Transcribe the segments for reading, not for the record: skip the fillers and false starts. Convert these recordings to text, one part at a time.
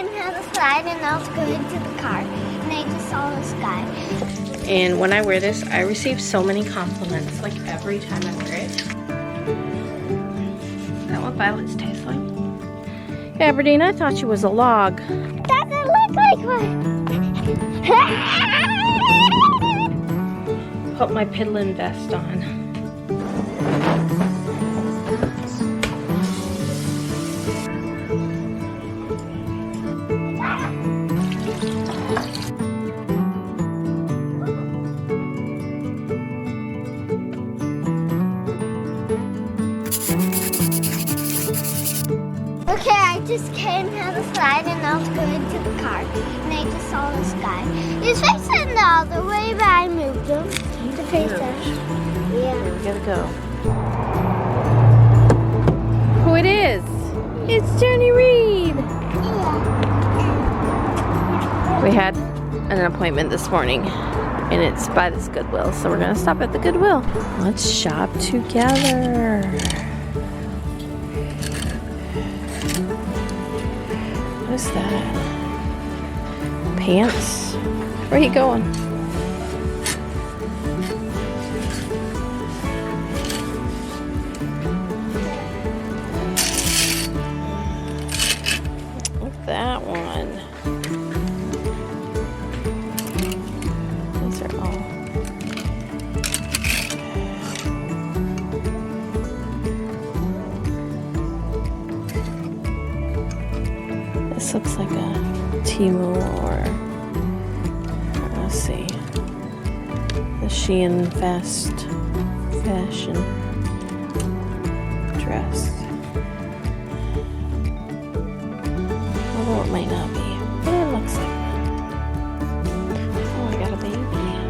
came down the slide and I was going to the car and I just saw this guy. And when I wear this, I receive so many compliments, like every time I wear it. Is that what violets taste like? Aberdeen, I thought you was a log. Doesn't look like one. Put my piddling vest on. Okay, I just came down the slide and I was going to the car and I just saw this guy. He's facing the other way, but I moved him to face us. Yeah. Here, we gotta go. Who it is? It's Johnny Reed. Yeah. We had an appointment this morning and it's by this Goodwill, so we're gonna stop at the Goodwill. Let's shop together. What is that? Pants? Where are you going? Look at that one. These are all. This looks like a Temu or let's see, the Shein Fast Fashion dress. Although it might not be, but it looks like one. Oh, I got a baby here.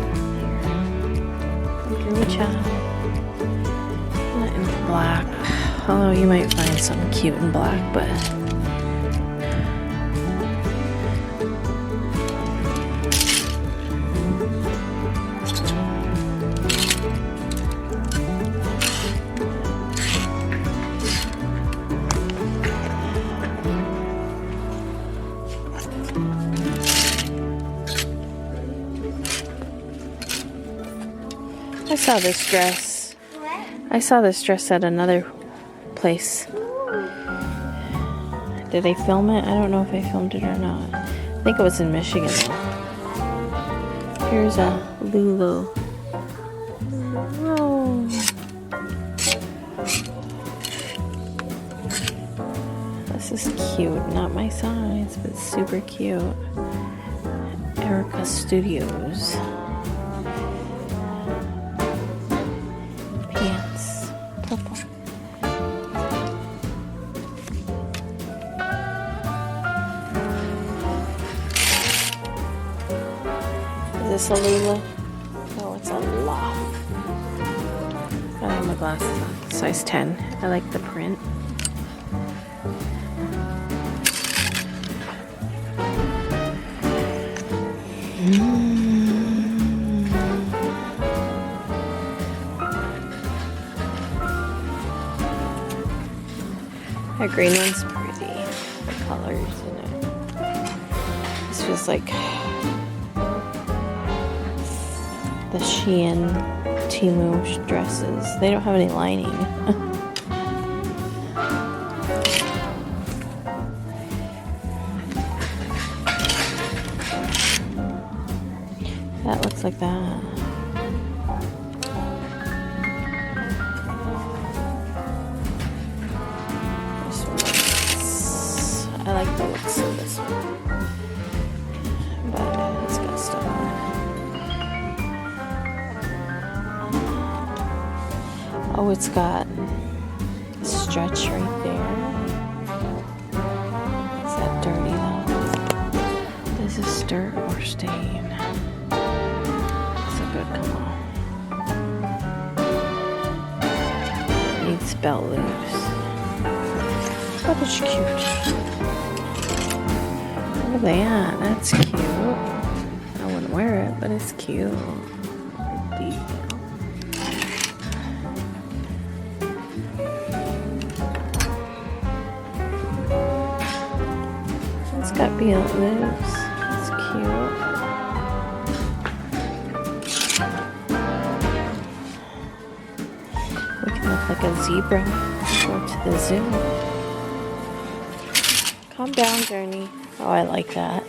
A girly child. Not in black. Although you might find something cute in black, but I saw this dress. What? I saw this dress at another place. Did they film it? I don't know if they filmed it or not. I think it was in Michigan though. Here's a Lulu. Oh. This is cute. Not my size, but super cute. Erica Studios. Pants. Purple. Is this a Lula? Oh, it's a loft. I have my glasses on. Size 10. I like the print. That green one's pretty. The colors in it. This feels like the Shein Temu dresses. They don't have any lining. That looks like that. I like the looks of this one, but it's got stuff on it. Oh, it's got a stretch right there. Is that dirty though? Is this dirt or stain? It's a good come on. Needs belt loops. But it's cute. Look at that. That's cute. I wouldn't wear it, but it's cute. Detail. It's got beetle leaves. It's cute. We can look like a zebra. Go to the zoo. Calm down, Journey. Oh, I like that.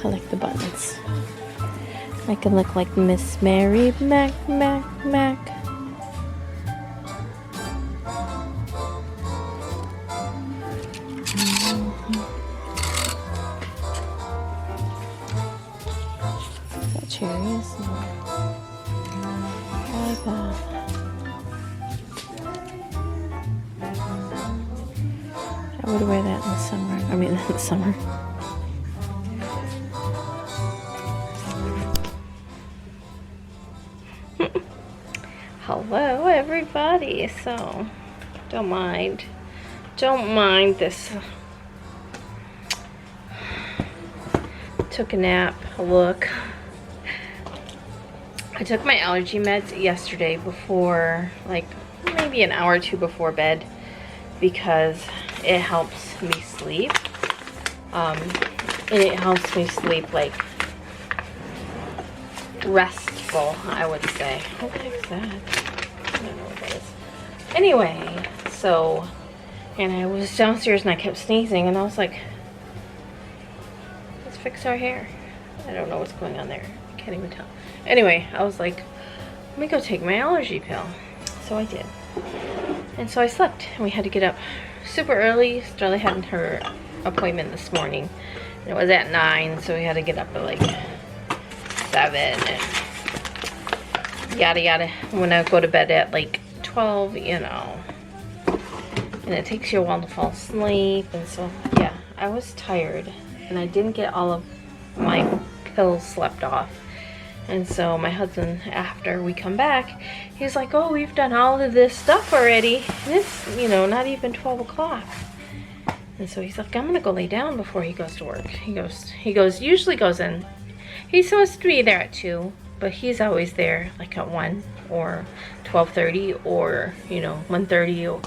I like the buttons. I can look like Miss Mary Mac. Got cherries. I like that. I would wear that in the summer. I mean, in the summer. Hello, everybody. So, don't mind this. Took a nap. Look. I took my allergy meds yesterday before, like, maybe an hour or two before bed, because it helps me sleep. And it helps me sleep, like, restful, I would say. What the heck's that? I don't know what that is. Anyway, so, and I was downstairs and I kept sneezing, and I was like, let's fix our hair. I don't know what's going on there. I can't even tell. Anyway, I was like, let me go take my allergy pill. So I did. And so I slept, and we had to get up super early. Sterling had her appointment this morning, and it was at 9, so we had to get up at like 7 and yada yada. When I go to bed at like 12, you know, and it takes you a while to fall asleep. And so yeah, I was tired, and I didn't get all of my pills slept off. And so my husband, after we come back, he's like, oh, we've done all of this stuff already, and it's, you know, not even 12 o'clock. And so he's like, I'm gonna go lay down before he goes to work. He usually goes in, he's supposed to be there at 2, but he's always there like at 1 or 12:30 or, you know, 1:30. Or,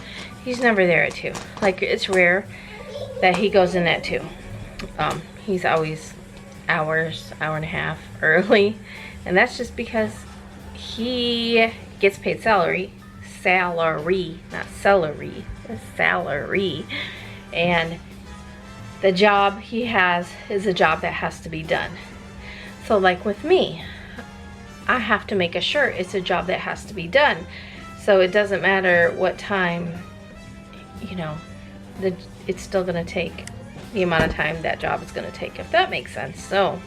he's never there at 2. Like, it's rare that he goes in at 2. He's always hour and a half early, and that's just because he gets paid salary, not celery, salary, and the job he has is a job that has to be done. So like with me, I have to make sure it's a job that has to be done. So it doesn't matter what time, you know, it's still gonna take the amount of time that job is gonna take, if that makes sense. So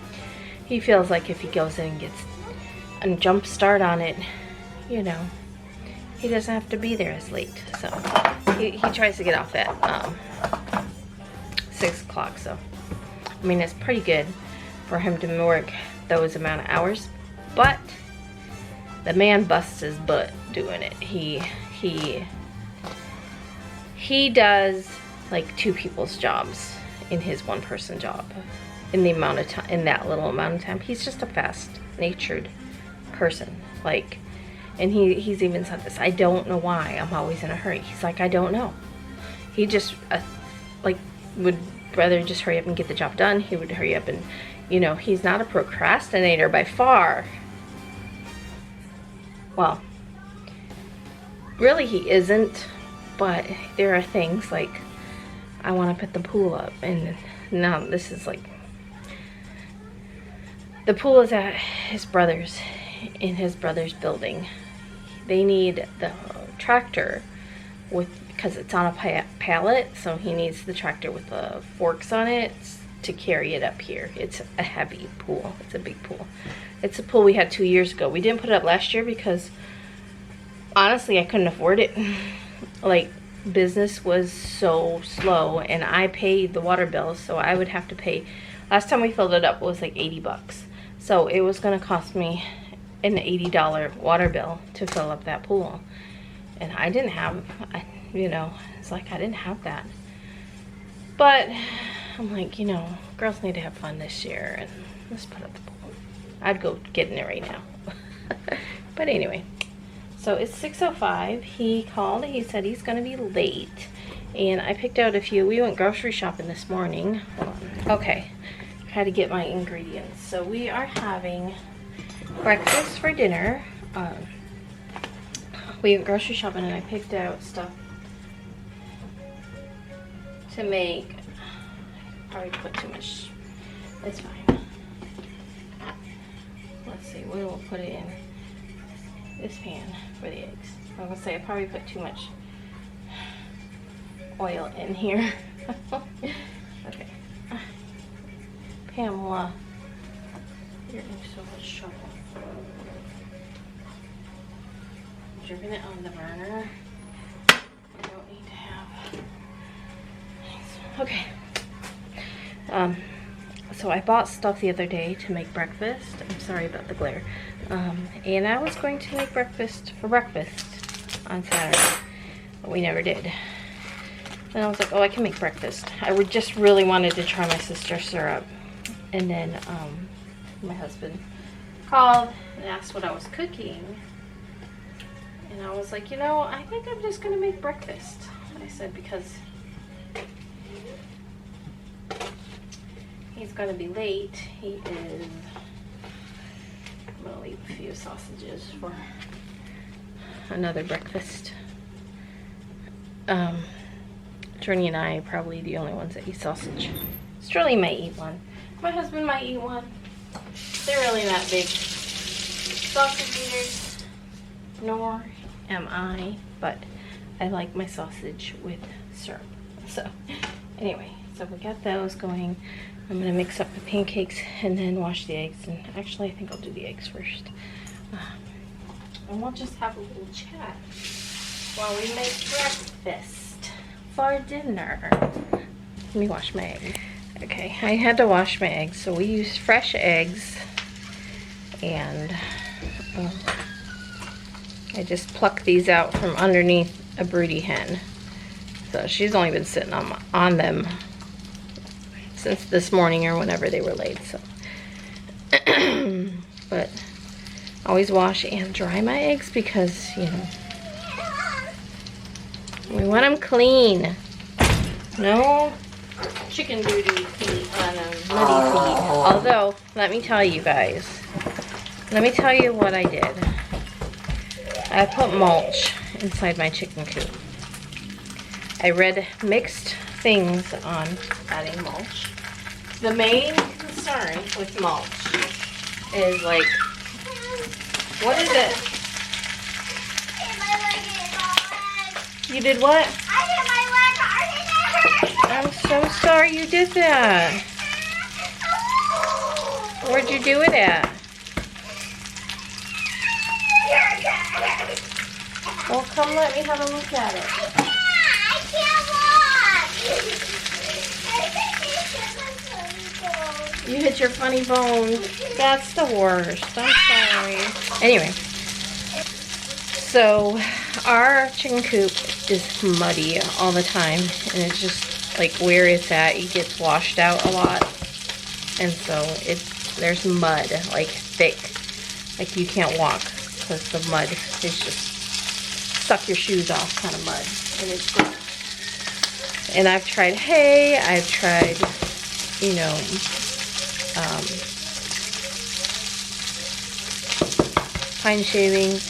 he feels like if he goes in and gets a jump start on it, you know, he doesn't have to be there as late. So he tries to get off at 6 o'clock. So I mean, it's pretty good for him to work those amount of hours, but the man busts his butt doing it. He does like 2 people's jobs in his 1-person job in the amount of time, in that little amount of time. He's just a fast-natured person, like, and he's even said this, I don't know why I'm always in a hurry. He's like, I don't know. He just like would rather just hurry up and get the job done. He would hurry up and, you know, he's not a procrastinator by far. Well, really he isn't, but there are things like, I want to put the pool up, and now this is like, the pool is at his brother's, in his brother's building. They need the tractor because it's on a pallet, so he needs the tractor with the forks on it to carry it up here. It's a heavy pool. It's a big pool. It's a pool we had 2 years ago. We didn't put it up last year because honestly I couldn't afford it. Like, business was so slow, and I paid the water bill, so I would have to pay. Last time we filled it up, it was like 80 bucks. So it was gonna cost me an $80 water bill to fill up that pool. And I didn't have, you know, it's like I didn't have that. But I'm like, you know, girls need to have fun this year, and let's put up the pool. I'd go get in it right now. But anyway. So it's 6:05. He called. He said he's going to be late. And I picked out a few. We went grocery shopping this morning. Hold on. Okay, I had to get my ingredients. So we are having breakfast for dinner. We went grocery shopping and I picked out stuff to make. Probably put too much. It's fine. Let's see, we will put it in this pan for the eggs. I was gonna say I probably put too much oil in here. Okay. Pamela, you're in so much trouble. Dripping it on the burner. I don't need to have. Okay. So I bought stuff the other day to make breakfast. I'm sorry about the glare. And I was going to make breakfast for breakfast on Saturday, but we never did. And I was like, oh, I can make breakfast. I would just really wanted to try my sister syrup. And then my husband called and asked what I was cooking. And I was like, you know, I think I'm just gonna make breakfast. I said, because he's gonna be late. He is, I'm gonna leave a few sausages for another breakfast. Trini and I are probably the only ones that eat sausage. Sterling might eat one. My husband might eat one. They're really not big sausage eaters, nor am I, but I like my sausage with syrup. So anyway, so we got those going. I'm gonna mix up the pancakes and then wash the eggs. And actually, I think I'll do the eggs first. And we'll just have a little chat while we make breakfast for dinner. Let me wash my eggs. Okay, I had to wash my eggs, so we used fresh eggs, and I just plucked these out from underneath a broody hen. So she's only been sitting on them since this morning or whenever they were laid. So, but I always wash and dry my eggs because, you know, we want them clean. No chicken booty feet on them, muddy feet. Although, let me tell you guys, let me tell you what I did. I put mulch inside my chicken coop. I read mixed things on adding mulch. The main concern with mulch is like, what is it? You did what? I'm so sorry you did that. Where'd you do it at? Well, come let me have a look at it. I can't walk. You hit your funny bone. That's the worst. I'm sorry. Anyway, so our chicken coop is muddy all the time, and it's just like where it's at, it gets washed out a lot, and so there's mud, like thick, like you can't walk because the mud is just suck your shoes off kind of mud, and it's gross. And I've tried hay, I've tried, you know, pine shavings,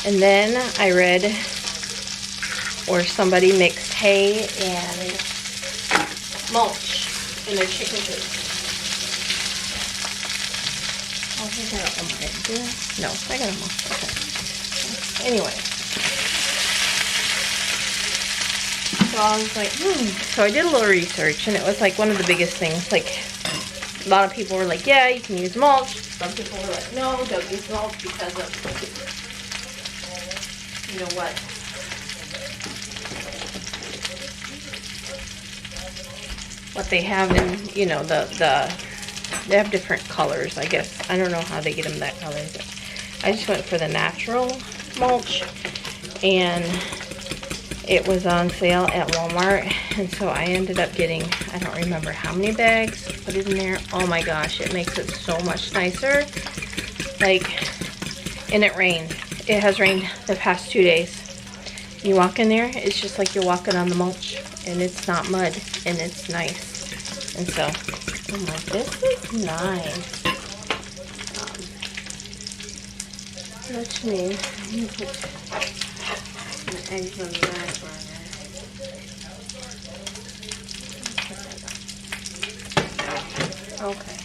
and then I read where somebody mixed hay and mulch in their chicken coop. Oh, I got it on my head. No, I got them all. Okay. Anyway. So I was like, So I did a little research, and it was like one of the biggest things. Like, a lot of people were like, yeah, you can use mulch. Some people were like, no, don't use mulch because of, you know what? What they have in, you know, they have different colors, I guess. I don't know how they get them that color, but I just went for the natural mulch, and it was on sale at Walmart, and so I ended up getting, I don't remember how many bags, put it in there. Oh my gosh, it makes it so much nicer. Like, and it rained. It has rained the past 2 days, You walk in there, it's just like you're walking on the mulch, and it's not mud, and it's nice. And so I'm like, this is nice. Let me put some eggs on the back burner. Okay.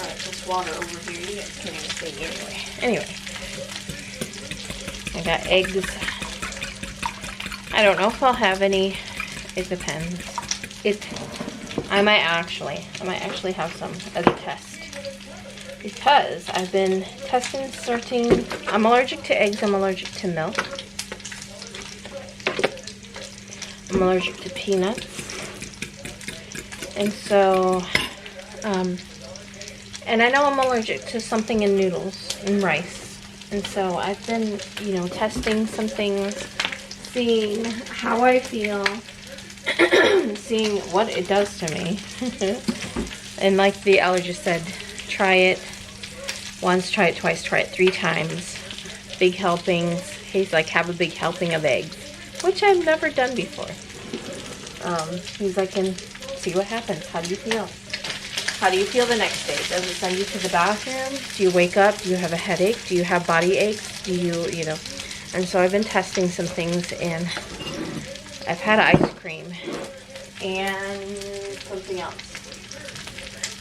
Alright, this water over here, you guys can't even see anyway. I got eggs. I don't know if I'll have any. It depends. I might actually have some as a test, because I've been testing certain. I'm allergic to eggs. I'm allergic to milk. I'm allergic to peanuts, and so, and I know I'm allergic to something in noodles and rice, and so I've been, testing some things, seeing how I feel. Seeing what it does to me. And like the allergist said, try it once, try it twice, try it 3 times. Big helpings. He's like, have a big helping of eggs, which I've never done before. He's like, and see what happens. How do you feel? How do you feel the next day? Does it send you to the bathroom? Do you wake up? Do you have a headache? Do you have body aches? Do you know? And so I've been testing some things, and I've had ice cream and something else.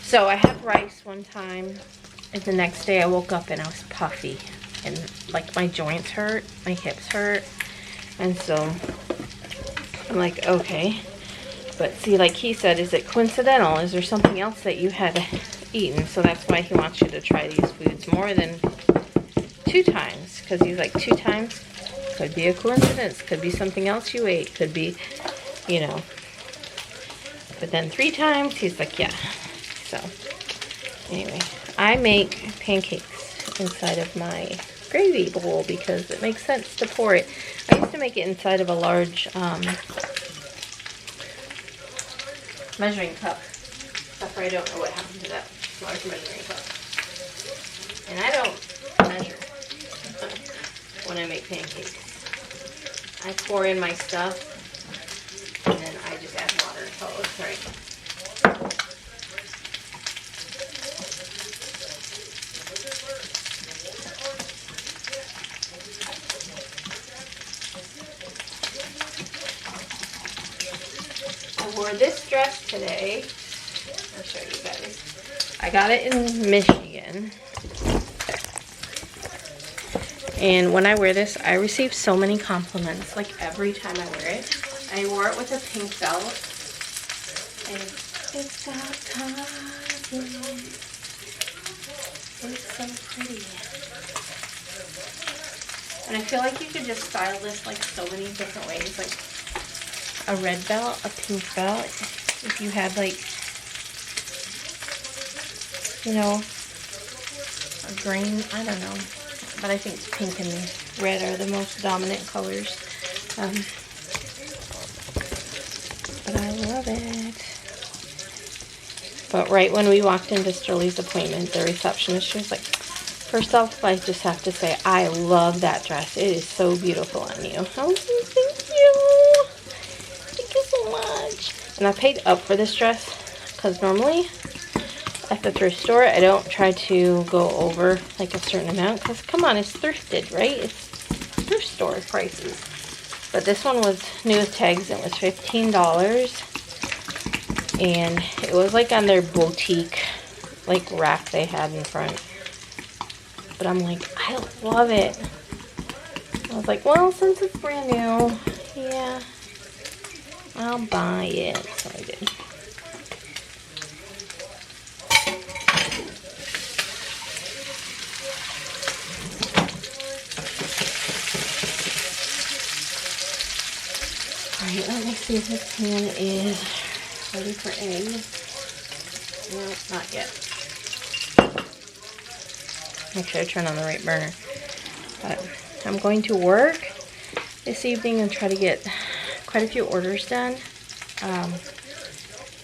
So I had rice one time, and the next day I woke up and I was puffy, and like my joints hurt, my hips hurt, and so I'm like, okay. But see, like he said, is it coincidental? Is there something else that you had eaten? So that's why he wants you to try these foods more than 2 times, because he's like, 2 times? Could be a coincidence, could be something else you ate, could be, But then 3 times, he's like, yeah. So, anyway, I make pancakes inside of my gravy bowl because it makes sense to pour it. I used to make it inside of a large measuring cup. Except for I don't know what happened to that large measuring cup. And I don't measure when I make pancakes. I pour in my stuff, and then I just add water until it's right. I wore this dress today. I'll show you guys. I got it in Michigan. And when I wear this, I receive so many compliments, like every time I wear it. I wore it with a pink belt. And it's got tassels. It's so pretty. And I feel like you could just style this like so many different ways. Like a red belt, a pink belt. If you had like, a green, I don't know. But I think pink and red are the most dominant colors. But I love it. But right when we walked into Sterling's appointment, the receptionist, she was like, first off, I just have to say, I love that dress. It is so beautiful on you. I was like, thank you. Thank you so much. And I paid up for this dress because normally at the thrift store, I don't try to go over like a certain amount because, come on, it's thrifted, right? It's thrift store prices. But this one was new with tags. It was $15, and it was like on their boutique like rack they had in front. But I'm like, I love it. I was like, well, since it's brand new, yeah, I'll buy it. So I did. Alright, let me see if this pan is ready for eggs. No, not yet. Make sure I turn on the right burner. But I'm going to work this evening and try to get quite a few orders done. I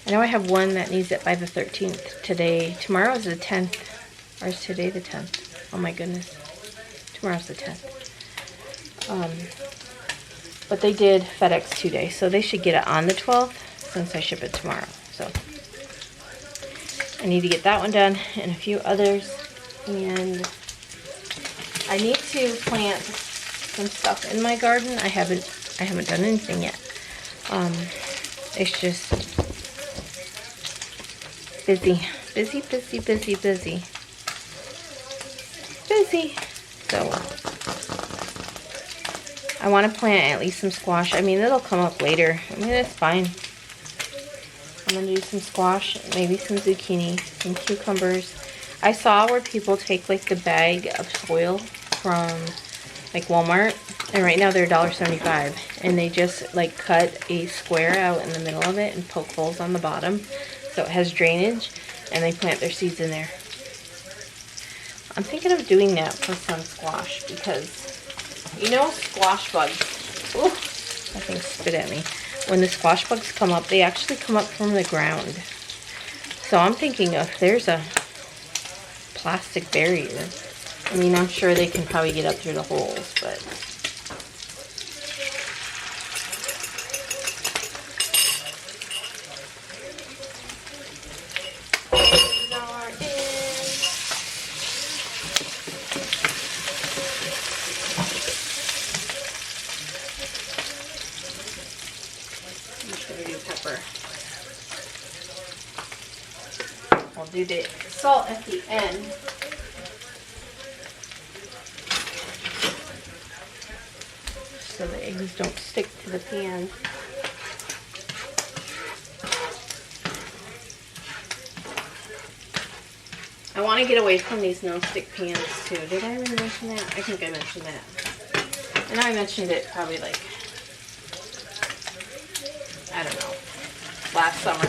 know I have one that needs it by the 13th today. Tomorrow is the 10th. Or is today the 10th? Oh my goodness. Tomorrow's the 10th. But they did FedEx 2 days, so they should get it on the 12th since I ship it tomorrow. So I need to get that one done and a few others. And I need to plant some stuff in my garden. I haven't done anything yet. It's just busy. So I want to plant at least some squash. I mean, it'll come up later. I mean, it's fine. I'm going to do some squash, maybe some zucchini, some cucumbers. I saw where people take like the bag of soil from like Walmart, and right now they're $1.75, and they just like cut a square out in the middle of it and poke holes on the bottom so it has drainage, and they plant their seeds in there. I'm thinking of doing that for some squash because, you know, squash bugs. Ooh, that thing spit at me. When the squash bugs come up, they actually come up from the ground. So I'm thinking if there's a plastic barrier, I mean, I'm sure they can probably get up through the holes, but I'll do the salt at the end. So the eggs don't stick to the pan. I want to get away from these no-stick pans too. Did I even mention that? I think I mentioned that. And I mentioned it probably like, I don't know, last summer.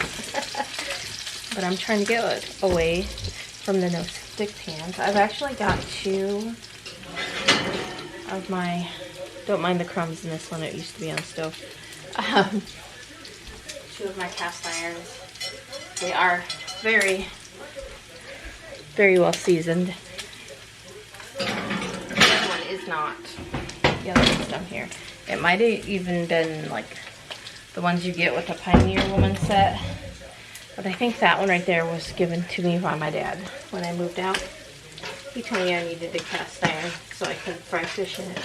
But I'm trying to get away from the no-stick pans. I've actually got 2 of my, don't mind the crumbs in this one, it used to be on the stove. 2 of my cast irons. They are very, very well seasoned. This one is not. The other one's down here. It might have even been like the ones you get with the Pioneer Woman set. But I think that one right there was given to me by my dad when I moved out. He told me I needed a cast iron so I could fry fish in it.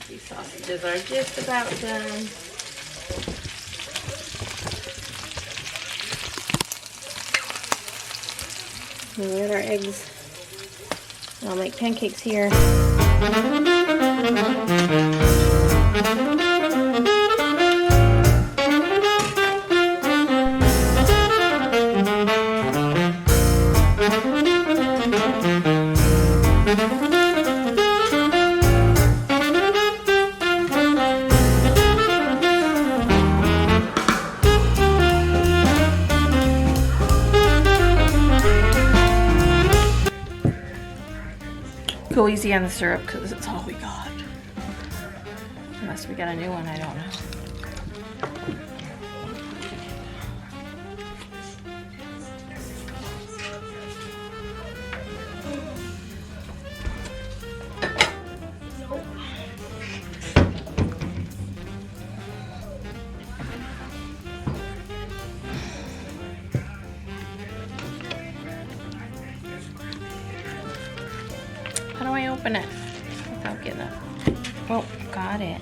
These sausages are just about done. We got our eggs. I'll make pancakes here. Go easy on the syrup because it's all we got. Unless we got a new one, I don't know. How do I open it without getting it? Oh, got it.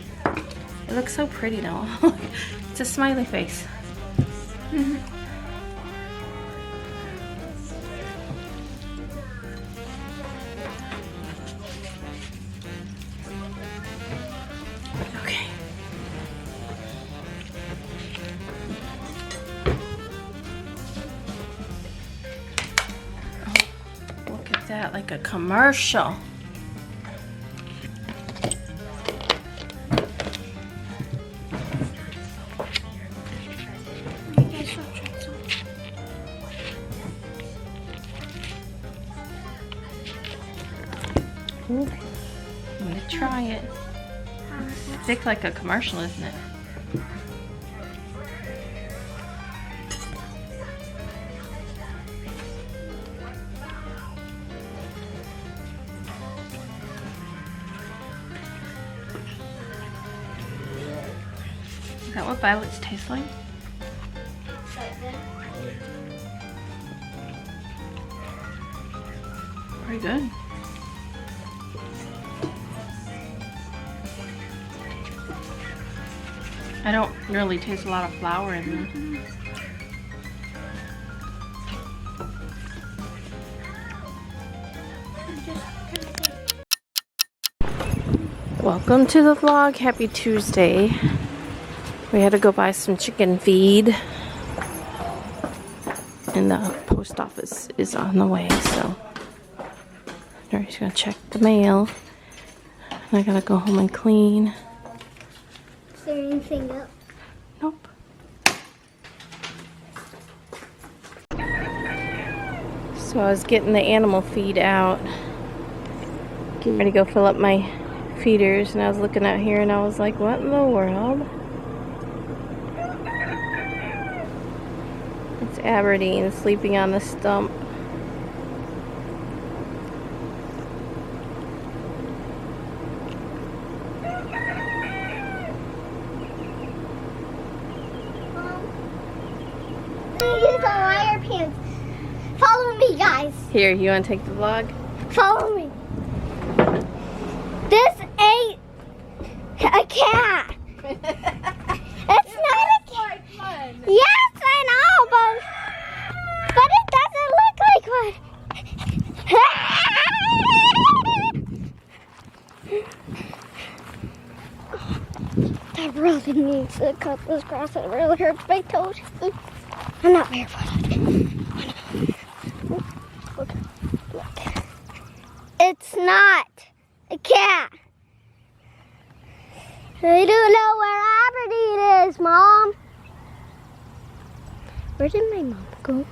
It looks so pretty though. It's a smiley face. Okay. Oh, look at that, like a commercial. Ooh, I'm gonna try it. It's thick like a commercial, isn't it? what violets taste like? Pretty good. I don't really taste a lot of flour in them. Welcome to the vlog. Happy Tuesday. We had to go buy some chicken feed. And the post office is on the way, so I'm just gonna check the mail. And I gotta go home and clean. Is there anything up? Nope. So I was getting the animal feed out. Getting ready to go fill up my feeders, and I was looking out here and I was like, what in the world? It's Aberdeen sleeping on the stump. Use the wire pants. Follow me, guys. Here, you want to take the vlog? Follow me. This ain't a cat. It's not a cat. Yes, I know, but it doesn't look like one. That really needs to cut this grass. It really hurts my toes. I'm not barefooted. Look. It's not a cat. I don't know where Aberdeen is, Mom. Where did my mom go?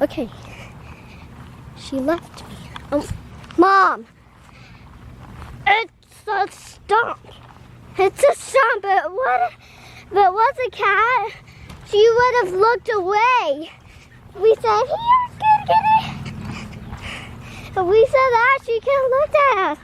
Okay. She left me. Mom. It's a stump. It's a stump. If it was a cat, she would have looked away. We said, here, get it. But we said that, she can't look at us.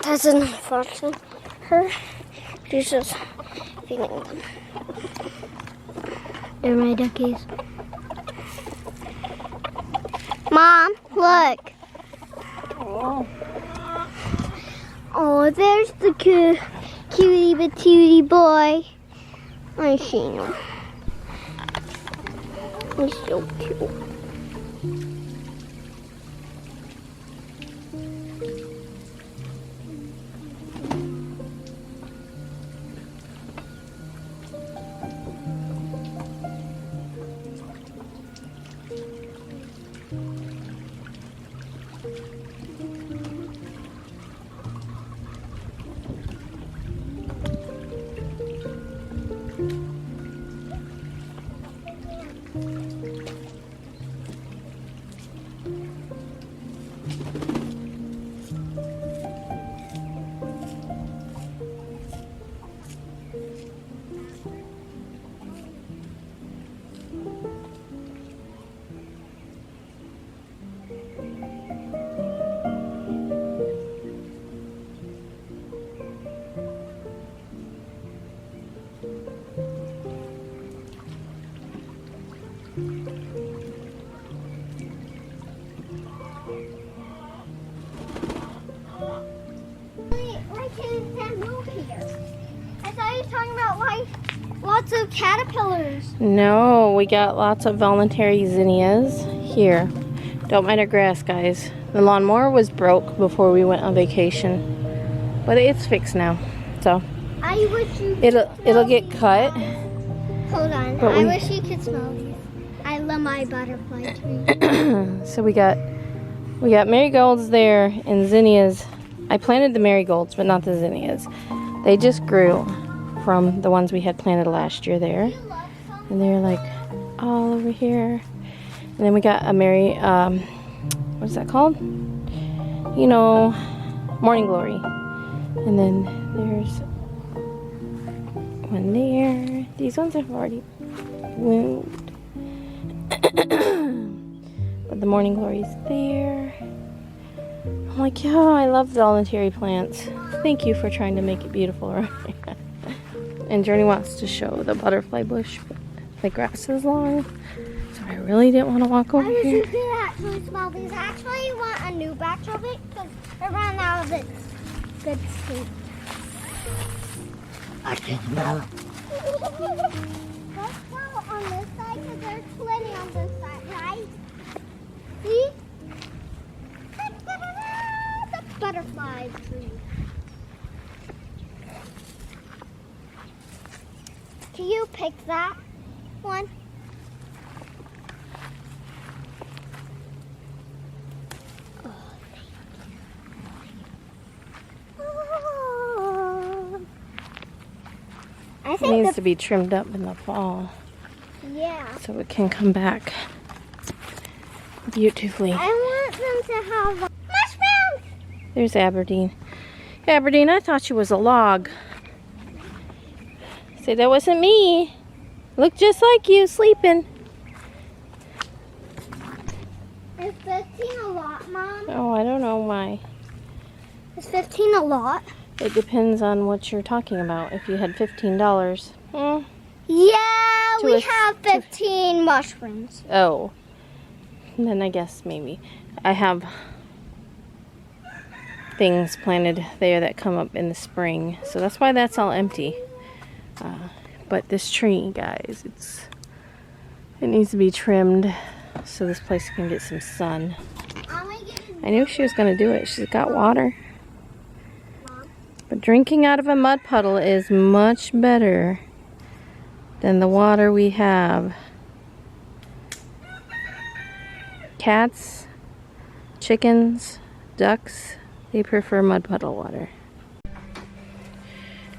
That's unfortunate. Her, she's just feeding them. They're my duckies. Mom, look. Oh, there's the cutie patootie boy. I see him. He's so cute. Lots of caterpillars. No, we got lots of voluntary zinnias here. Don't mind our grass, guys. The lawnmower was broke before we went on vacation, but it's fixed now. So I wish you it'll get cut. Hold on. I wish you could smell these. I love my butterfly tree. So we got marigolds there and zinnias. I planted the marigolds, but not the zinnias. They just grew from the ones we had planted last year there. And they're like all over here. And then we got a what is that called? You know, Morning Glory. And then there's one there. These ones have already bloomed. But the Morning Glory's there. I'm like, yeah, I love voluntary plants. Thank you for trying to make it beautiful, right? And Journey wants to show the butterfly bush, but the grass is long. So I really didn't want to walk over here. You could actually smell these. I actually want a new batch of it because I ran out of its good state. I can smell it. Let's smell on this side because there's plenty on this side, right? See? The butterfly tree. Can you pick that one? I It think needs to be trimmed up in the fall yeah. so it can come back beautifully. I want them to have mushrooms. There's Aberdeen. Aberdeen, I thought you was a log. Say that wasn't me. Look just like you sleeping. Is 15 a lot, Mom? Oh, I don't know why. Is 15 a lot? It depends on what you're talking about. If you had $15. Yeah, To we a- have 15 mushrooms. Oh. Then I guess maybe. I have things planted there that come up in the spring. So that's why that's all empty. But this tree, guys, it needs to be trimmed so this place can get some sun. I knew she was going to do it. She's got water. But drinking out of a mud puddle is much better than the water we have. Cats, chickens, ducks, they prefer mud puddle water.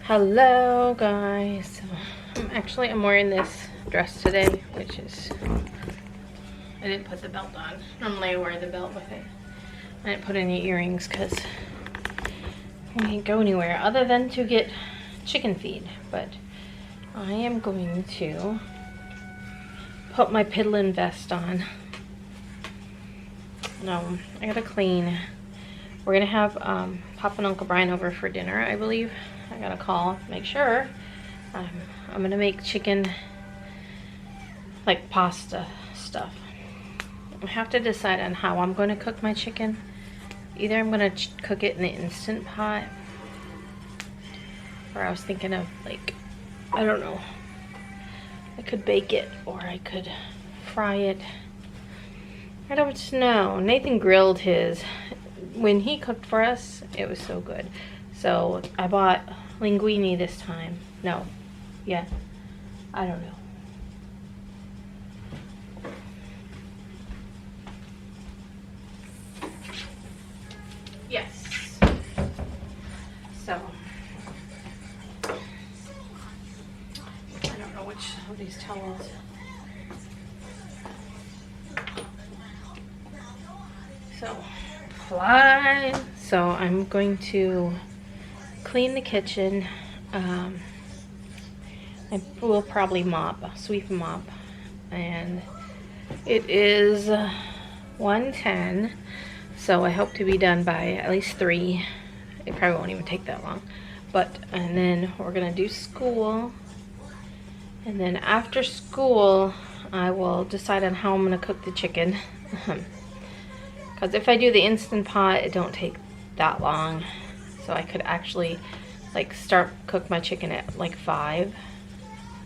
Hello guys. I'm wearing this dress today, which is, I didn't put the belt on. Normally I wear the belt with it. I didn't put any earrings because we can't go anywhere other than to get chicken feed. But I am going to put my piddlin vest on. No, I gotta clean. We're gonna have Papa and Uncle Brian over for dinner, I believe. I gotta call, make sure. I'm gonna make chicken, like pasta stuff. I have to decide on how I'm gonna cook my chicken. Either I'm gonna cook it in the Instant Pot, or I was thinking of like, I don't know. I could bake it, or I could fry it. I don't know. Nathan grilled his. When he cooked for us, it was so good. So I bought linguine this time. No. Yeah. I don't know. Yes. So I don't know which of these towels. So fly. So I'm going to clean the kitchen. I will probably sweep and mop, and it is 1:10, so I hope to be done by at least 3. It probably won't even take that long. And then we're gonna do school, and then after school I will decide on how I'm gonna cook the chicken. Because if I do the Instant Pot, it don't take that long. So I could actually like cook my chicken at like 5.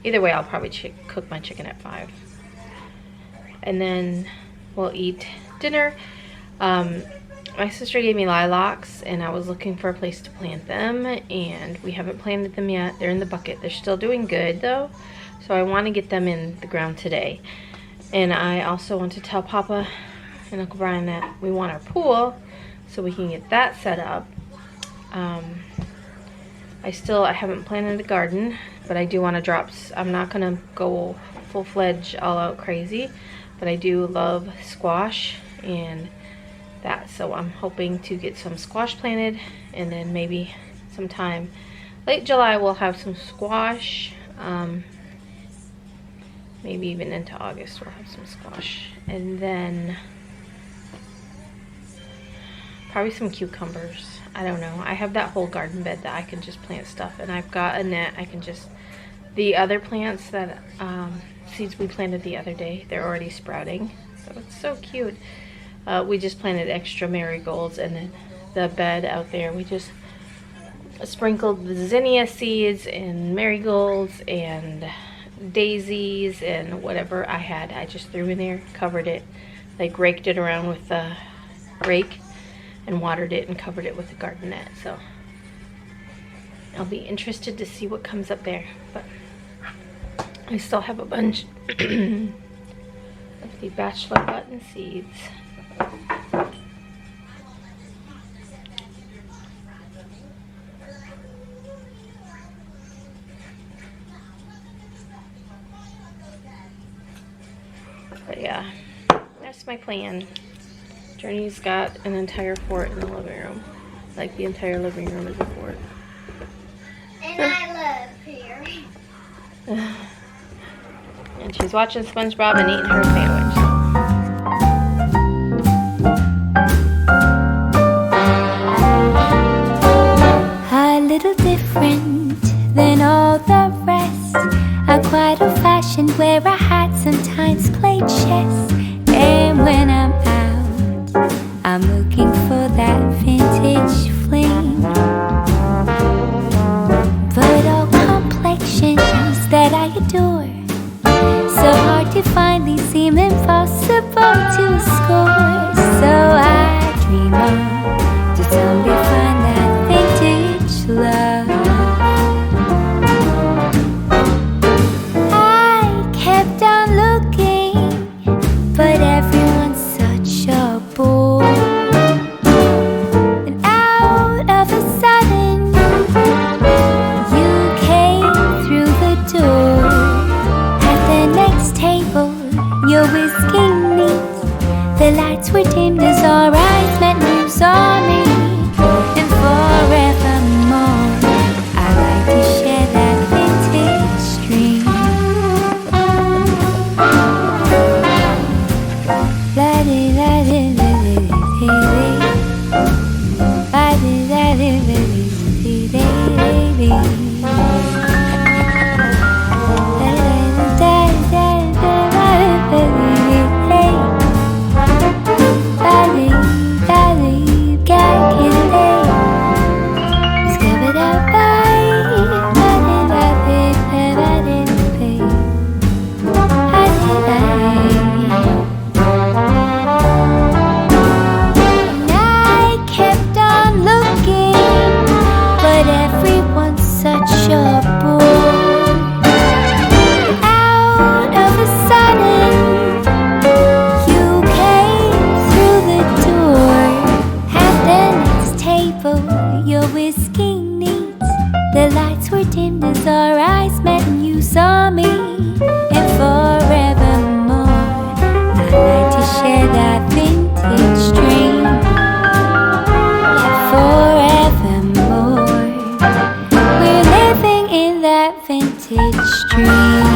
Either way, I'll probably cook my chicken at 5. And then we'll eat dinner. My sister gave me lilacs, and I was looking for a place to plant them, and we haven't planted them yet. They're in the bucket. They're still doing good though, so I want to get them in the ground today. And I also want to tell Papa and Uncle Brian that we want our pool, so we can get that set up. I haven't planted a garden, but I do want to drop. I'm not gonna go full-fledged all-out crazy, but I do love squash and that, so I'm hoping to get some squash planted, and then maybe sometime late July we'll have some squash. Maybe even into August we'll have some squash, and then probably some cucumbers. I don't know. I have that whole garden bed that I can just plant stuff, and I've got a net. I can just, the other plants that seeds we planted the other day, they're already sprouting, so it's so cute. We just planted extra marigolds, and then the bed out there we just sprinkled the zinnia seeds and marigolds and daisies and whatever I had. I just threw in there, covered it, like raked it around with the rake and watered it and covered it with a garden net. So I'll be interested to see what comes up there, but I still have a bunch of the bachelor button seeds. But yeah, that's my plan. Journey's got an entire fort in the living room. Like the entire living room is a fort. And I live here. And she's watching SpongeBob and eating her sandwich. A little different than all the rest. I'm quite old-fashioned where I had sometimes played chess. And when I'm out, I'm looking for that vintage fling. But all complexions that I adore, so hard to find, they seem impossible to score. So I dream on to someday find that vintage love. I kept on looking, but everyone's such a bore. And out of a sudden, you came through the door. At the next table, your whiskey neat. The lights were dimmed as our eyes met and you saw me. And forevermore, I like to share that vintage dream. La di la di la di di la di la di di di di di. Your whiskey neat. The lights were dimmed as our eyes met and you saw me. And forevermore, I like to share that vintage dream. Yeah, forevermore, we're living in that vintage dream.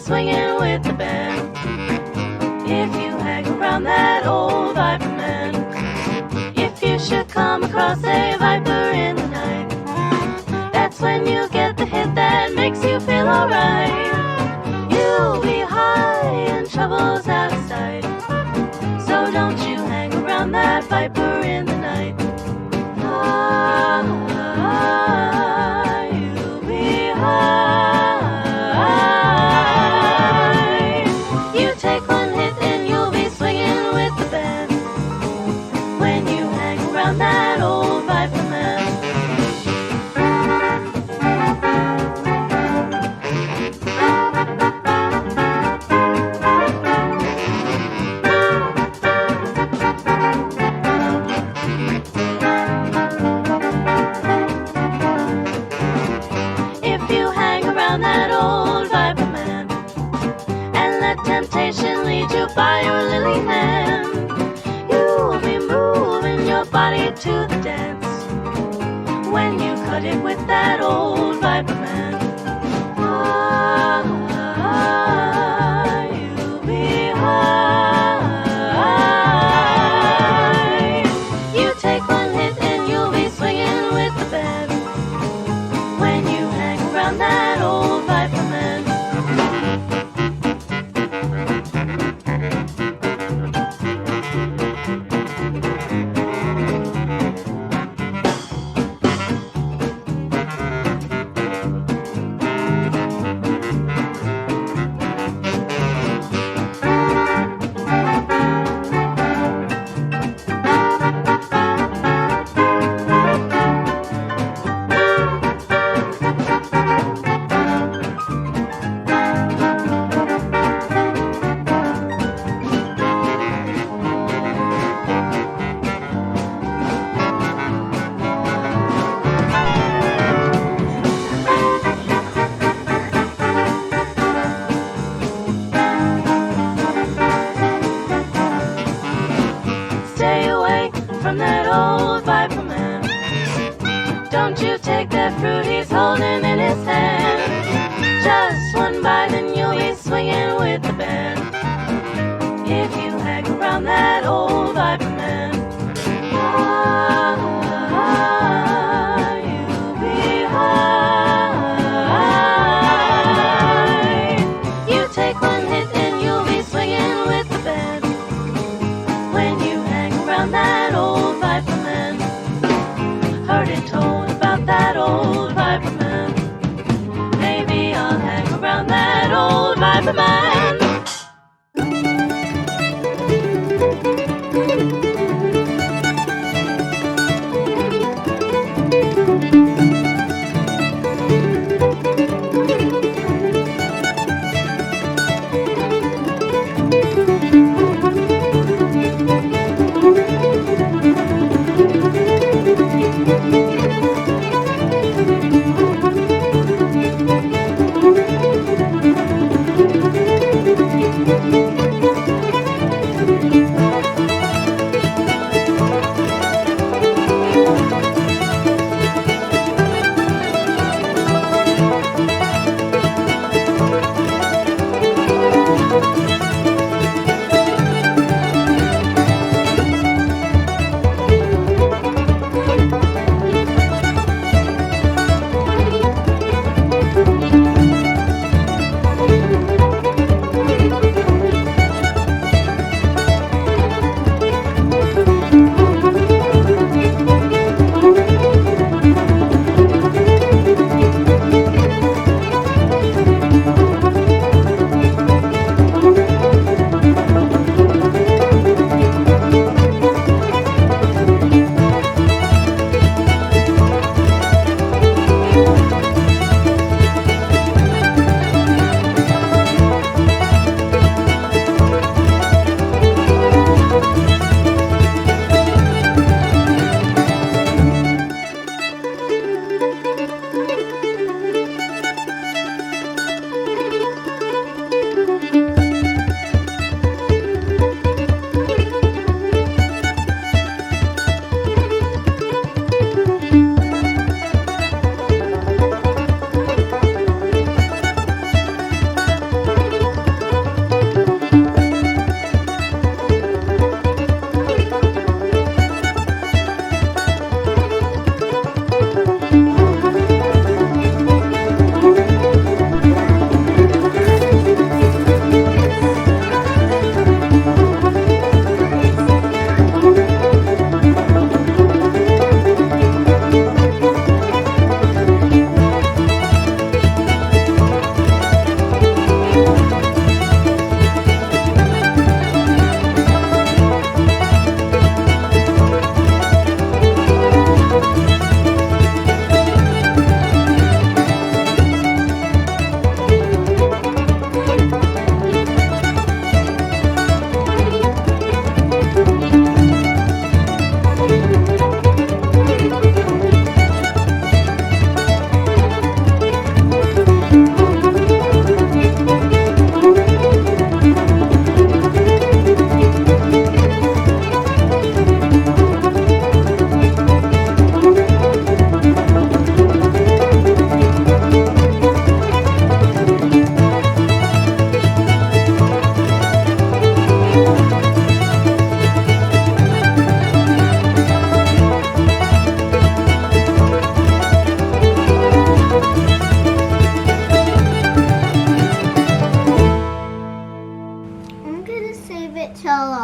swinging with the band. If you hang around that old viper man, if you should come across a viper in the night, that's when you get the hit that makes you feel alright. You'll be high and trouble's out of sight, so don't you hang around that viper in the night. You'll be high. You take one hit and you'll be swinging with the band when you hang around that old viper man. That old viper man, and let temptation lead you by your lily hand, you'll be moving your body to the dance when you cut it with that old viper man. You'll be high. You take one hit and you'll be swinging with the band when you hang around that old viper man. Stay away from that old viper man. Don't you take that fruit he's holding in his hand. Just one bite and you'll be swinging with the band if you hang around that old viper man. You'll be high. You take one hit and you'll be swinging with the band when you hang around that old viper man. Heard it told about that old viper man. Maybe I'll hang around that old viper man.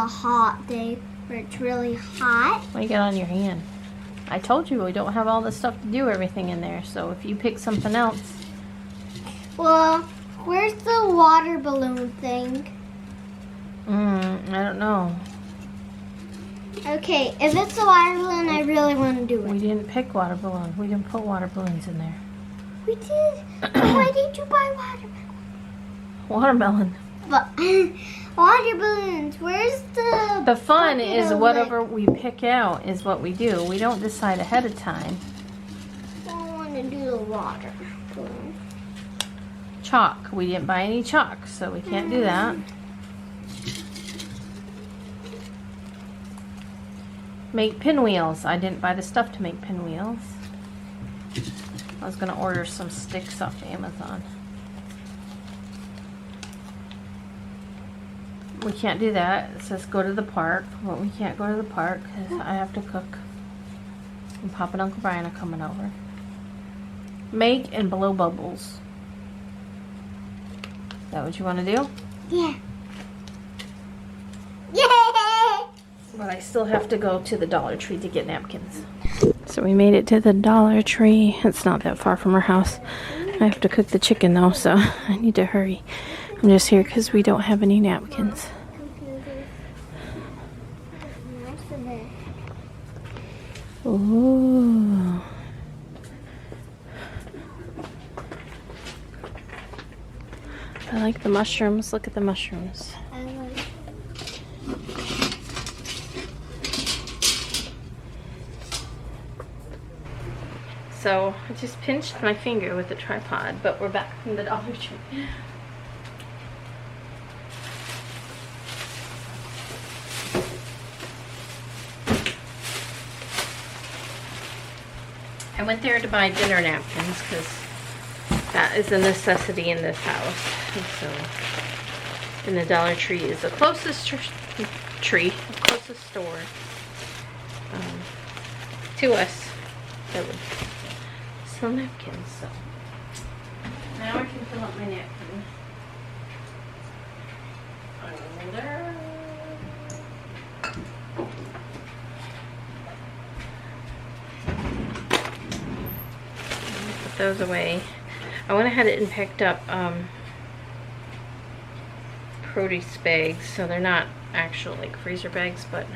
a hot day where it's really hot. What do you got on your hand? I told you we don't have all the stuff to do everything in there, so if you pick something else. Well, where's the water balloon thing? I don't know. Okay, if it's a water balloon, I really want to do We it. didn't pick water balloons. We didn't put water balloons in there. We did. Why did you buy Watermelon. water balloons? Where's the... The fun bucket is of whatever we pick out is what we do. We don't decide ahead of time. I want to do the water balloon. Chalk. We didn't buy any chalk, so we can't do that. Make pinwheels. I didn't buy the stuff to make pinwheels. I was going to order some sticks off Amazon. We can't do that. It says go to the park, but we can't go to the park because I have to cook. And Papa and Uncle Brian are coming over. Make and blow bubbles. Is that what you want to do? Yeah. Yeah! But I still have to go to the Dollar Tree to get napkins. So we made it to the Dollar Tree. It's not that far from our house. I have to cook the chicken though, so I need to hurry. I'm just here because we don't have any napkins. Ooh. I like the mushrooms. Look at the mushrooms. So I just pinched my finger with the tripod, but we're back from the Dollar Tree. I went there to buy dinner napkins because that is a necessity in this house. And so, and the Dollar Tree is the closest closest store to us that would sell napkins. So now I can fill up my napkin. Holder. Put those away. I went ahead and picked up produce bags, so they're not actual like freezer bags, but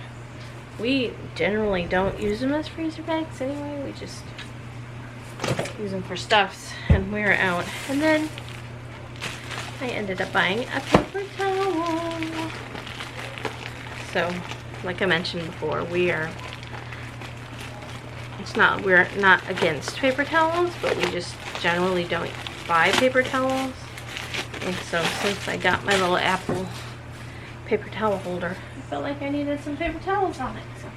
we generally don't use them as freezer bags anyway. We just use them for stuffs, and we're out. And then I ended up buying a paper towel. So, like I mentioned before, we're not against paper towels, but we just generally don't buy paper towels. And so since I got my little Apple paper towel holder, I felt like I needed some paper towels on it. So.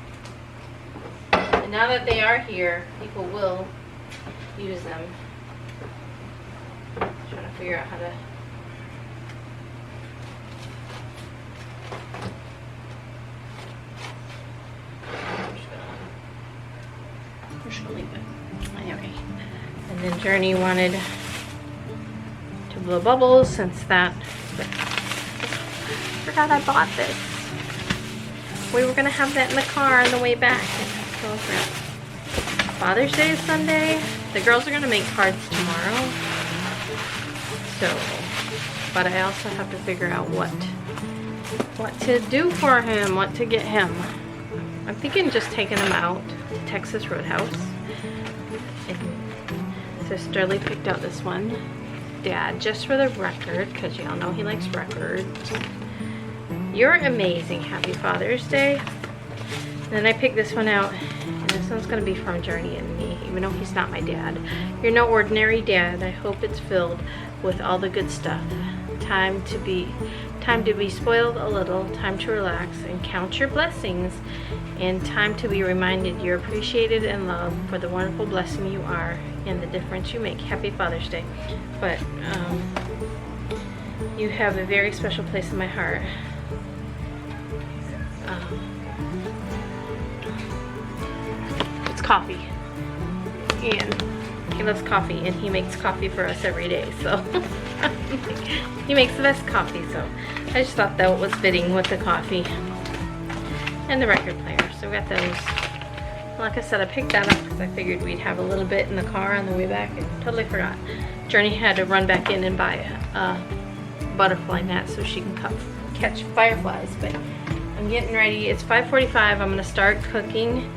And now that they are here, people will use them. I'm trying to figure out how to. I'm just gonna leave it. Anyway. And then Journey wanted to blow bubbles since that. I forgot I bought this. We were gonna have that in the car on the way back. So Father's Day is Sunday. The girls are gonna make cards tomorrow. So, but I also have to figure out what to do for him, what to get him. I'm thinking just taking him out to Texas Roadhouse. And so Sterling picked out this one. Dad, just for the record, because y'all know he likes records. You're amazing. Happy Father's Day. And then I picked this one out, and this one's going to be from Journey and me, even though he's not my dad. You're no ordinary dad. I hope it's filled with all the good stuff. Time to be spoiled a little, time to relax and count your blessings, and time to be reminded you're appreciated and loved for the wonderful blessing you are and the difference you make. Happy Father's Day. But you have a very special place in my heart. It's coffee, and he loves coffee, and he makes coffee for us every day, so he makes the best coffee. So I just thought that was fitting with the coffee. and the record player. So we got those. Like I said, I picked that up because I figured we'd have a little bit in the car on the way back, and totally forgot. Journey had to run back in and buy a butterfly net so she can catch fireflies. But I'm getting ready. It's 5:45. I'm gonna start cooking.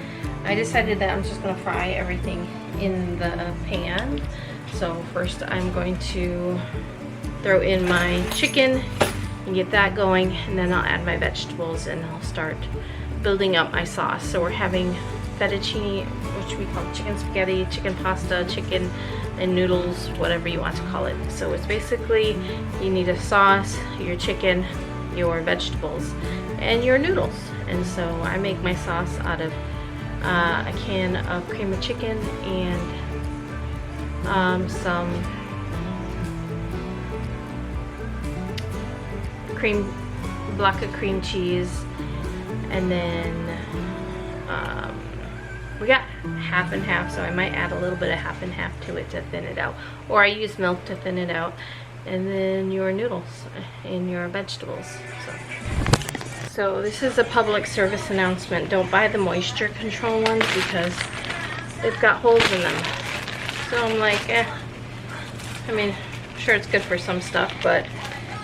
I decided that I'm just gonna fry everything in the pan. So first I'm going to throw in my chicken and get that going, and then I'll add my vegetables and I'll start building up my sauce. So we're having fettuccine, which we call chicken spaghetti, chicken pasta, chicken and noodles, whatever you want to call it. So it's basically, you need a sauce, your chicken, your vegetables, and your noodles. And so I make my sauce out of a can of cream of chicken and some block of cream cheese, and then we got half and half, so I might add a little bit of half and half to it to thin it out, or I use milk to thin it out, and then your noodles and your vegetables. So this is a public service announcement. Don't buy the moisture control ones because they've got holes in them. So I'm like, I mean, I'm sure it's good for some stuff, but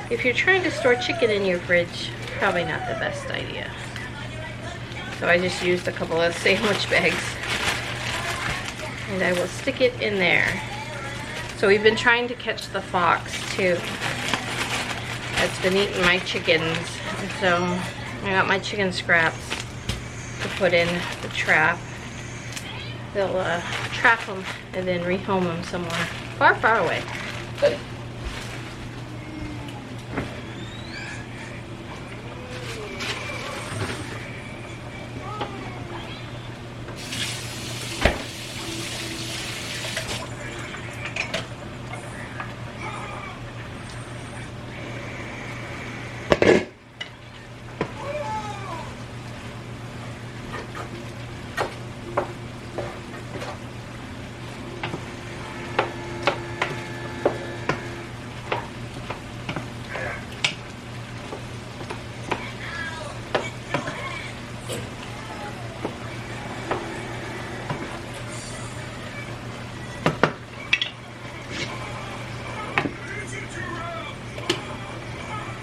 if you're trying to store chicken in your fridge, probably not the best idea. So I just used a couple of sandwich bags, and I will stick it in there. So we've been trying to catch the fox too. That's been eating my chickens. And so I got my chicken scraps to put in the trap. They'll trap them and then rehome them somewhere far, far away.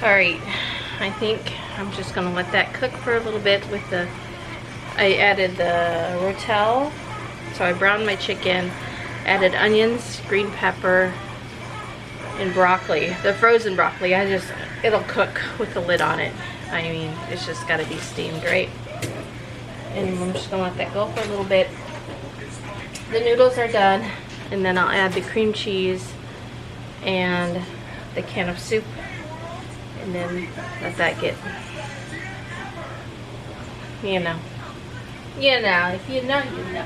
Alright, I think I'm just going to let that cook for a little bit with I added the rotel, so I browned my chicken, added onions, green pepper, and broccoli. The frozen broccoli, it'll cook with the lid on it. I mean, it's just got to be steamed right. And I'm just going to let that go for a little bit. The noodles are done, and then I'll add the cream cheese and the can of soup. And then let that get, if you know, you know.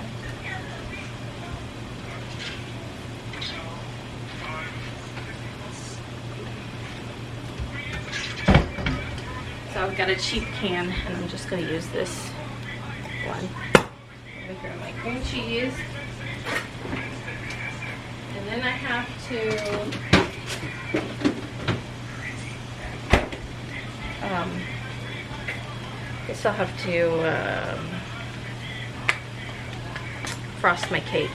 So I've got a cheap can, and I'm just going to use this one. I'm going to throw my cream cheese, and then I have to guess I'll have to frost my cake.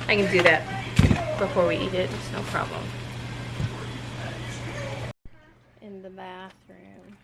I can do that before we eat it, it's no problem. In the bathroom.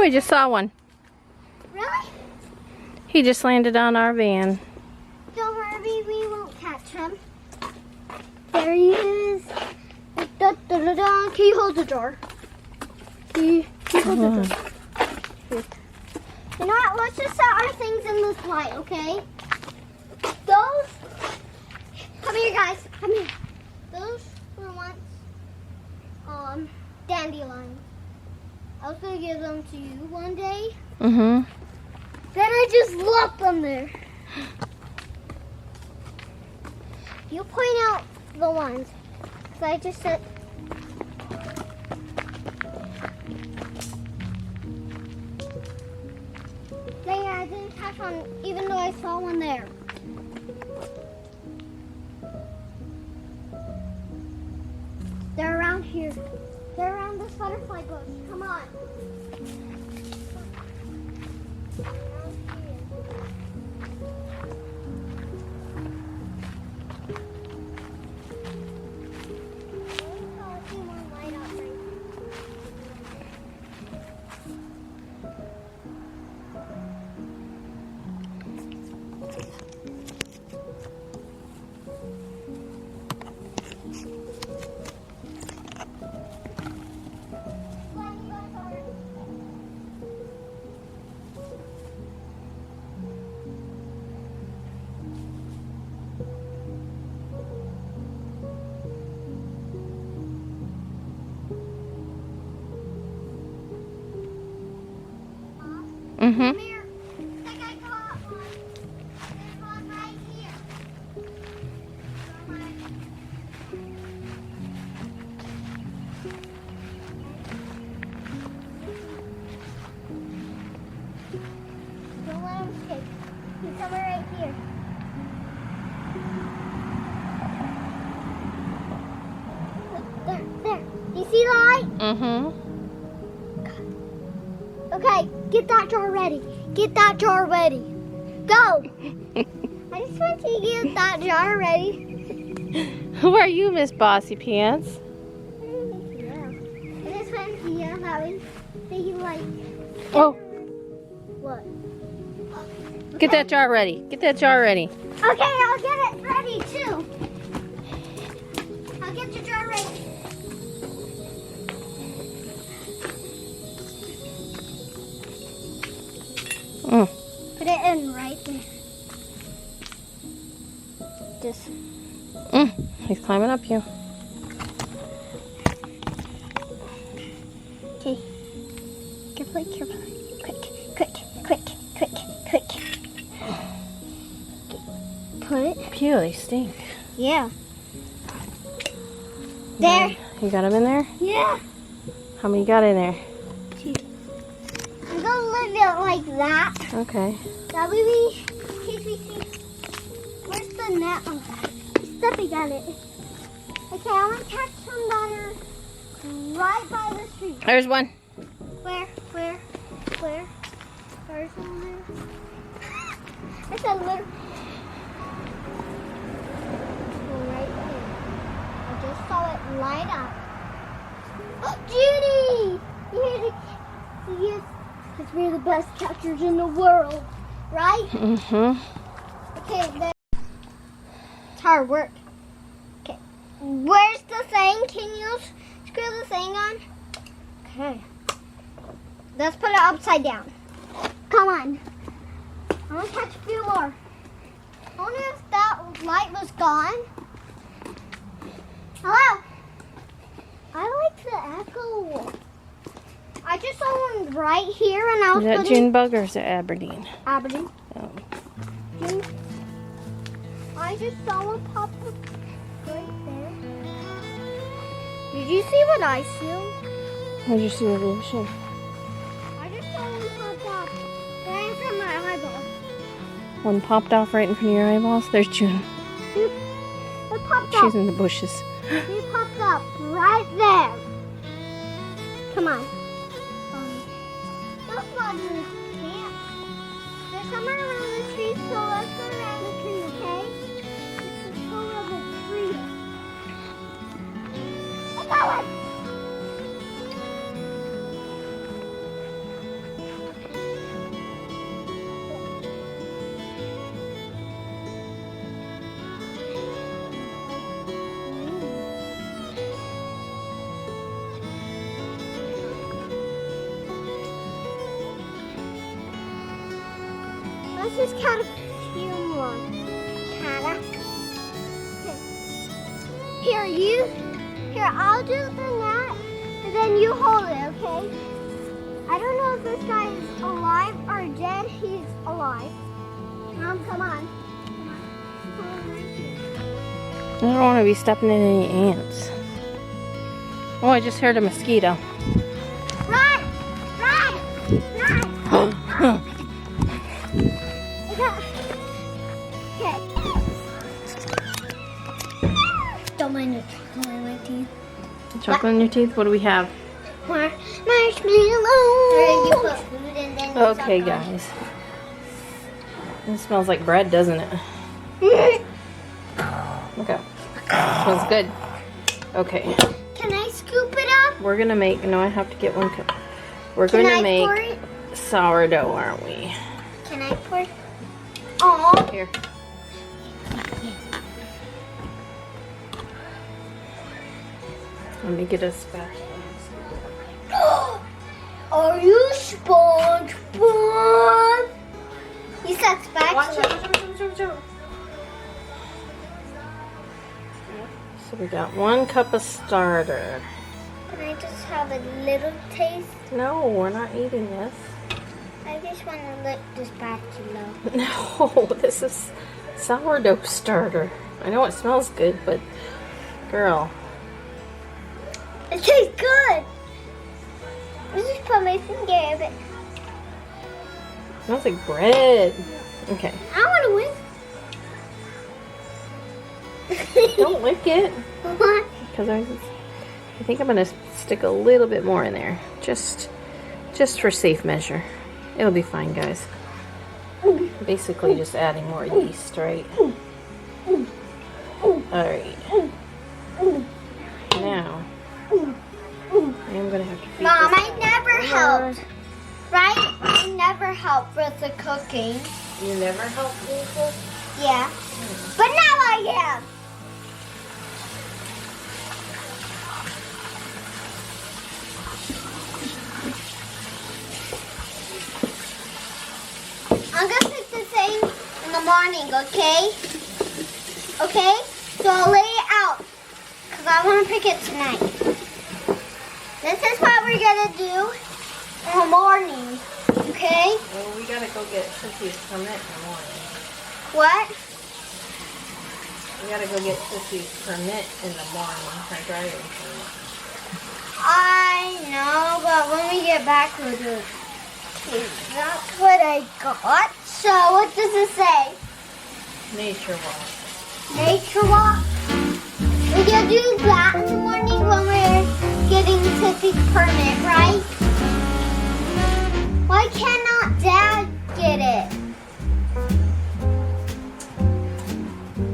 I just saw one. Really? He just landed on our van. Don't worry, we won't catch him. There he is. Da, da, da, da. Can you hold the door? Can you hold the door? Here. You know what? Let's just set our things in this light, okay? Those. Come here, guys. Come here. Those were once dandelions. I was gonna give them to you one day. Mm-hmm. Then I just left them there. You point out the ones. So I just said. Dang, I didn't catch one even though I saw one there. They're around here. They're around this butterfly bush. Come on. Mm-hmm. Come here. I think I caught one. There's one right here. Don't let him escape. He's somewhere right here. Look, there. You see the light? Mm-hmm. Okay, get that jar ready. Get that jar ready. Go! I just want you to get that jar ready. Who are you, Miss Bossy Pants? Yeah. I just want to see how he like. Oh, What? get that jar ready. Get that jar ready. Okay, I'll get it ready too. I'll get the jar ready. Mm. Put it in right there. Just. He's climbing up you. Okay. Carefully, carefully. Quick, quick, quick, quick, quick. Okay. Put it. Pew, they stink. Yeah. There. You got them in there? Yeah. How many you got in there? I'm gonna leave it like that. Okay. That way we, in case we see. Where's the net? Oh, he's stepping on it. Okay, I want to catch some that are right by the street. There's one. Where? There's one there. It's a little. Right there. I just saw it light up. Oh, Judy! You hear the? Yes, because we're the best catchers in the world, right? Mm-hmm. Okay, then. It's hard work. Okay, where's the thing? Can you screw the thing on? Okay. Let's put it upside down. Come on. I want to catch a few more. I wonder if that light was gone. Hello? I like the echo. I just saw one right here and I was Is that putting... June Bug or is it Aberdeen? Aberdeen. Oh. I just saw one pop up right there. Did you see what I see? What did you see, Lucia? I just saw one pop up right in front of my eyeball. One popped off right in front of your eyeballs. There's June. It popped She's up. in the bushes. It popped up right there. Come on. Don't fall in the camp. There's somewhere around the tree, so let's go around the tree, okay? Let's go around the tree. I got one! Let's just count a few more. Kata. Here, I'll do the net, and then you hold it, okay? I don't know if this guy is alive or dead. He's alive. Mom, come on. I don't want to be stepping in any ants. Oh, I just heard a mosquito. Run! Run! Run! Okay. Don't mind the chocolate in my teeth. Chocolate in your teeth? What do we have? Marshmallow. You put food and then Okay, guys. It smells like bread, doesn't it? Okay. Smells good. Okay. Can I scoop it up? We're gonna make, no, I have to get one cup. We're Can gonna I make pour it? sourdough, aren't we? Can I pour? Oh. Here. Let me get a spatula. Are you SpongeBob? You said spatula. So we got 1 cup of starter. Can I just have a little taste? No, we're not eating this. I just want to lick the spatula. No, this is sourdough starter. I know it smells good, but girl. It tastes good. Let's just put my finger in it. It smells like bread. Okay. I want to win. Don't lick it. What? Because I think I'm gonna stick a little bit more in there, just for safe measure. It'll be fine, guys. Basically, just adding more yeast, right? All right. Now, I'm gonna have to feed Mom, this I never helped. Right? I never helped with the cooking. You never help people? Yeah. But now I am. I'm gonna pick the thing in the morning, okay? Okay? So I'll lay it out. Because I want to pick it tonight. This is what we're gonna do in the morning. Okay? Well, we gotta go get Sissy's permit in the morning. What? We gotta go get Sissy's permit in the morning, her driving permit. I know, but when we get back, we'll do it. Okay, that's what I got. So, what does it say? Nature walk. Nature walk? We're gonna do that in the morning when we're getting Sissy's permit, right? Why cannot Dad get it?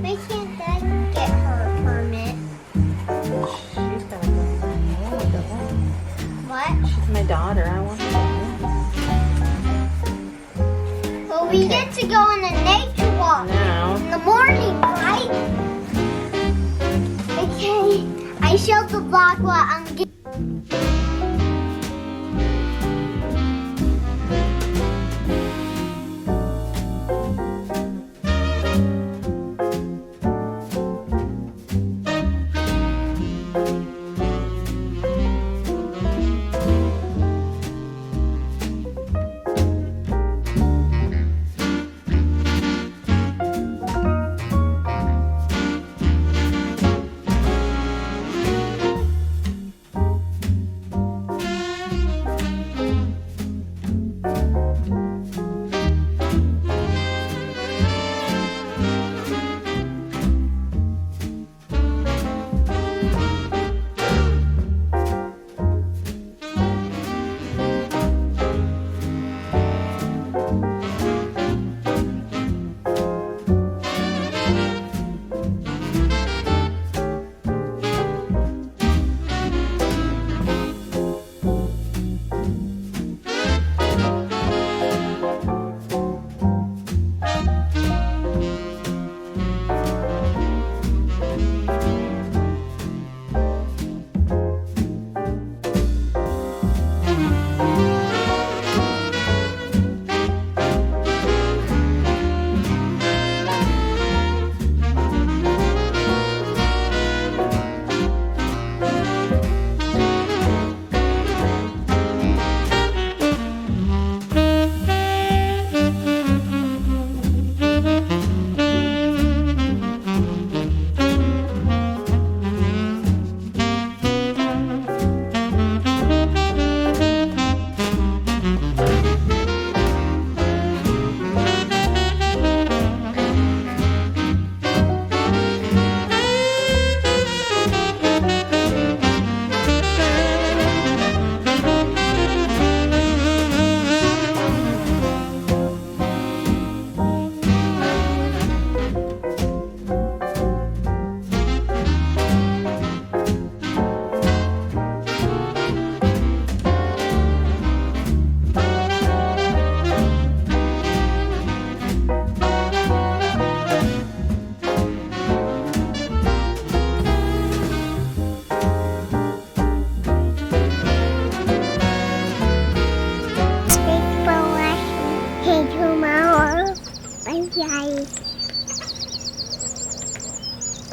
Why can't Dad get her permit? She's gotta go. I wanna go. What? She's my daughter. I want to go. Well, we Okay. get to go on a nature walk Now, in the morning, right? Okay, I showed the vlog what I'm getting.